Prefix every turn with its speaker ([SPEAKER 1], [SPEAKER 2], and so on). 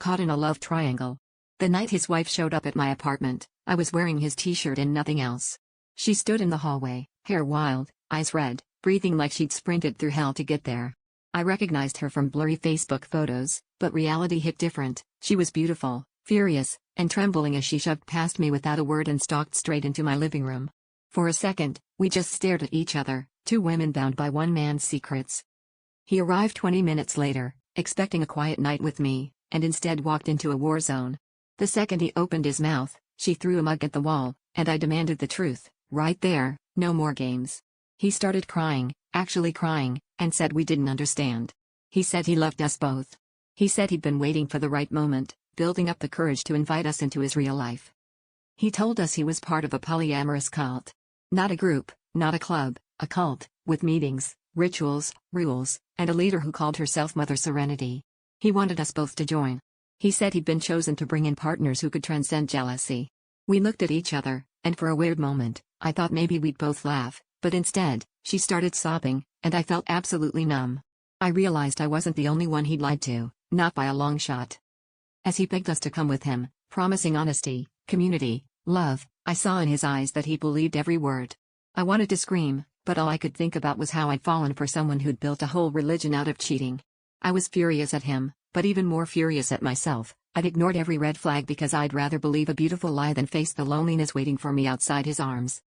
[SPEAKER 1] caught in a love triangle. The night his wife showed up at my apartment, I was wearing his t-shirt and nothing else. She stood in the hallway, hair wild, eyes red, breathing like she'd sprinted through hell to get there. I recognized her from blurry Facebook photos, but reality hit different. She was beautiful, furious, and trembling as she shoved past me without a word and stalked straight into my living room. For a second, we just stared at each other, two women bound by one man's secrets. He arrived 20 minutes later, expecting a quiet night with me, and instead walked into a war zone. The second he opened his mouth, she threw a mug at the wall, and I demanded the truth, right there, no more games. He started crying, actually crying, and said we didn't understand. He said he loved us both. He said he'd been waiting for the right moment, building up the courage to invite us into his real life. He told us he was part of a polyamorous cult. Not a group, not a club, a cult, with meetings, rituals, rules, and a leader who called herself Mother Serenity. He wanted us both to join. He said he'd been chosen to bring in partners who could transcend jealousy. We looked at each other, and for a weird moment, I thought maybe we'd both laugh, but instead, she started sobbing, and I felt absolutely numb. I realized I wasn't the only one he'd lied to, not by a long shot. As he begged us to come with him, promising honesty, community, love, I saw in his eyes that he believed every word. I wanted to scream, but all I could think about was how I'd fallen for someone who'd built a whole religion out of cheating. I was furious at him, but even more furious at myself. I'd ignored every red flag because I'd rather believe a beautiful lie than face the loneliness waiting for me outside his arms.